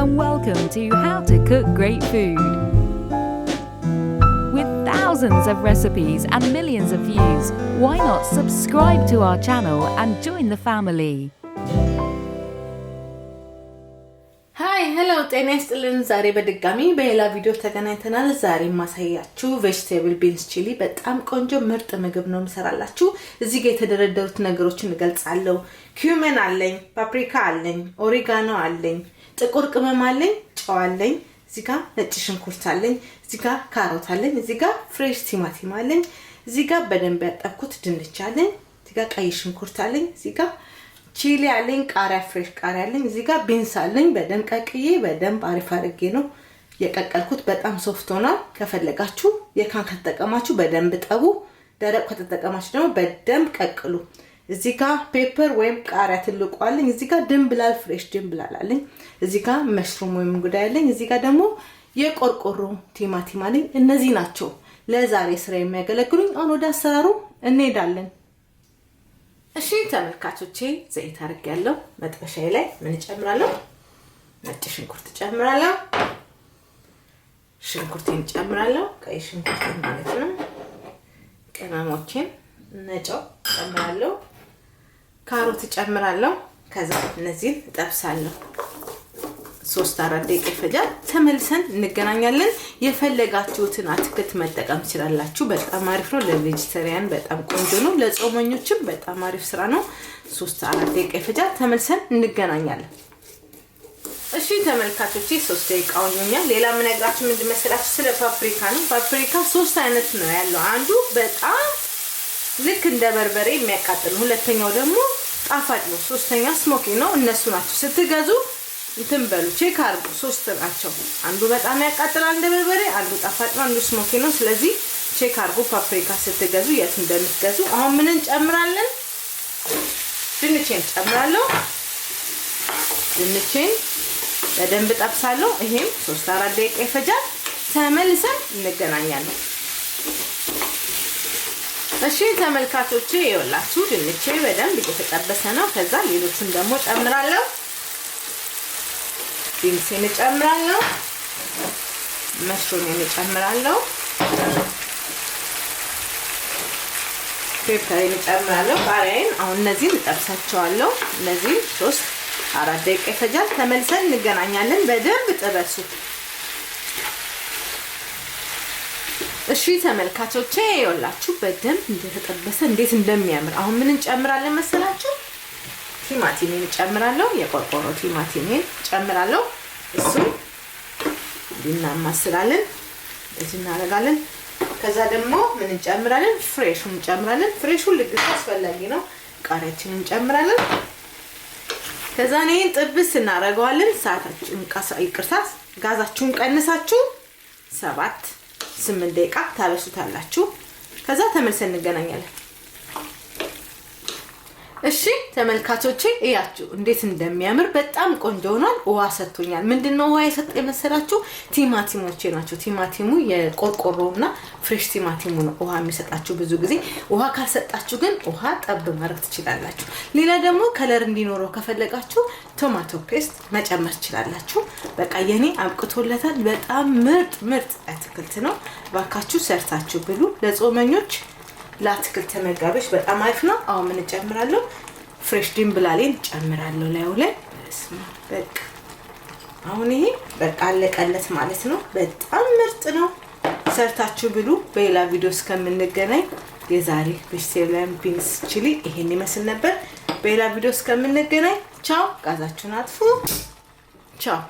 and welcome to How to Cook Great Food. With thousands of recipes and millions of views, why not subscribe to our channel and join the family? Hi, hello, ጤና ይስጥልን ዛሬ በድጋሚ በሌላ ቪዲዮ ተገናኝተናል። ዛሬ ማሳያችሁ vegetable beans chili በጣም ቆንጆ ምርጥ ምግብ ነው የምሰራላችሁ። እዚህ ጋር የተደረደሩት ነገሮችን እገልጻለሁ። cumin አለኝ፣ paprika አለኝ፣ oregano አለኝ፣ ጥቁር ቅመም አለኝ፣ ጨው አለኝ፣ እዚህ ጋር ነጭ ሽንኩርት አለኝ፣ እዚህ ጋር ካሮት አለኝ፣ እዚህ ጋር ፍሬሽ ቲማቲም አለኝ፣ እዚህ ጋር በደንብ ያጠብኩት ድንች አለኝ፣ እዚህ ጋር ቀይ ሽንኩርት አለኝ፣ እዚህ ጋር ቺሊ አለኝ፣ ቃሪያ ፍሬሽ ቃሪያ አለኝ፣ እዚህ ጋር ቢንስ አለኝ። በደንብ ቀቅዬ በደንብ አሪፍ አድርጌ ነው የቀቀልኩት። በጣም ሶፍት ሆኗል። ከፈለጋችሁ የካን ከተጠቀማችሁ በደንብ ጠቡ፣ ደረቅ ከተጠቀማችሁ ደግሞ በደንብ ቀቅሉ። እዚህ ጋር ፔፐር ወይም ቃሪያ ትልቁ አለኝ፣ እዚህ ጋር ድንብላል ፍሬሽ ድንብላል አለኝ፣ እዚህ ጋር መሽሩም ወይም ጉዳይ አለኝ፣ እዚህ ጋር ደግሞ የቆርቆሮ ቲማቲም አለኝ። እነዚህ ናቸው ለዛሬ ስራ የሚያገለግሉኝ። አሁን ወደ አሰራሩ እንሄዳለን። እሺ ተመልካቾቼ ዘይት አድርጌያለሁ። መጥበሻዬ ላይ ምን ጨምራለሁ? ነጭ ሽንኩርት ጨምራለሁ። ሽንኩርቴን ጨምራለሁ፣ ቀይ ሽንኩርት ማለት ነው። ቅመሞችን ነጫው ጨምራለሁ፣ ካሮት ጨምራለሁ። ከዛ እነዚህን እጠብሳለሁ። 3-4 ደቂቃ ይፈጃል። ተመልሰን እንገናኛለን። የፈለጋችሁትን አትክልት መጠቀም ትችላላችሁ። በጣም አሪፍ ነው። ለቬጂቴሪያን በጣም ቆንጆ ነው። ለጾመኞችም በጣም አሪፍ ስራ ነው። 3-4 ደቂቃ ይፈጃል። ተመልሰን እንገናኛለን። እሺ ተመልካቾቼ 3 ደቂቃ ሆኖኛል። ሌላ ምን ነግራችሁ ምንድን መሰላችሁ? ስለ ፓፕሪካ ነው። ፓፕሪካ 3 አይነት ነው ያለው። አንዱ በጣም ልክ እንደ በርበሬ የሚያቃጥል፣ ሁለተኛው ደግሞ ጣፋጭ ነው፣ ሶስተኛው ስሞኪ ነው። እነሱ ናቸው ስትገዙ እንትን በሉ ቼክ አድርጉ። 3 ናቸው። አንዱ በጣም ያቃጥላል እንደ በርበሬ፣ አንዱ ጣፋጭ ነው፣ አንዱ ስሞኪ ነው። ስለዚህ ቼክ አድርጉ ፓፕሪካ ስትገዙ የት እንደምትገዙ። አሁን ምን እንጨምራለን? ድንቼን ጨምራለሁ። ድንቼን በደንብ ጠብሳለሁ። ይሄም 3-4 ደቂቃ ይፈጃል። ተመልሰን እንገናኛለን። እሺ ተመልካቾቼ ይኸውላችሁ ድንቼ በደንብ እየተጠበሰ ነው። ከዛ ሌሎቹን ደግሞ ጨምራለሁ። ቢንሴን ጨምራለሁ፣ መሽሩሜን ጨምራለሁ፣ ፔፐሬን ጨምራለሁ፣ ቃሪያዬን። አሁን እነዚህን እጠብሳቸዋለሁ። እነዚህ 3-4 ደቂቃ ይፈጃል። ተመልሰን እንገናኛለን። በደንብ ጥበሱ። እሺ ተመልካቾቼ ይኸውላችሁ በደንብ እንደተጠበሰ እንዴት እንደሚያምር። አሁን ምን እንጨምራለን መሰላችሁ? ቲማቲሜን ጨምራለሁ። የቆርቆሮ ቲማቲሜን ጨምራለሁ። እሱ እናማስላለን፣ እዚህ እናደርጋለን። ከዛ ደግሞ ምን እንጨምራለን? ፍሬሹን እንጨምራለን። ፍሬሹን ልግስ አስፈላጊ ነው። ቃሪያችንን እንጨምራለን። ከዛ እኔን ጥብስ እናደርገዋለን። ጋዛችሁን ቀንሳችሁ 7-8 ደቂቃ ታበሱታላችሁ። ከዛ ተመልሰን እንገናኛለን። እሺ ተመልካቾቼ እያችሁ እንዴት እንደሚያምር በጣም ቆንጆ ሆኗል። ውሃ ሰጥቶኛል። ምንድነው ውሃ የሰጠኝ መሰላችሁ? ቲማቲሞቼ ናቸው። ቲማቲሙ የቆርቆሮና ፍሬሽ ቲማቲሙ ነው ውሃ የሚሰጣችሁ። ብዙ ጊዜ ውሃ ካልሰጣችሁ ግን ውሃ ጠብ ማድረግ ትችላላችሁ። ሌላ ደግሞ ከለር እንዲኖረው ከፈለጋችሁ ቶማቶ ፔስት መጨመር ትችላላችሁ። በቃ የኔ አብቅቶለታል። በጣም ምርጥ አትክልት ነው። ባካችሁ ሰርታችሁ ብሉ። ለጾመኞች ለአትክልት ተመጋቢዎች በጣም አሪፍ ነው። አሁን ምን ጨምራለሁ? ፍሬሽ ድንብላሌን ጨምራለሁ ላይ። በቃ አሁን ይሄ በቃ አለቀለት ማለት ነው። በጣም ምርጥ ነው። ሰርታችሁ ብሉ። በሌላ ቪዲዮ እስከምንገናኝ የዛሬ vegetable beans chili ይሄን ይመስል ነበር። በሌላ ቪዲዮ እስከምንገናኝ ቻው። ጋዛችሁን አጥፉ። ቻው።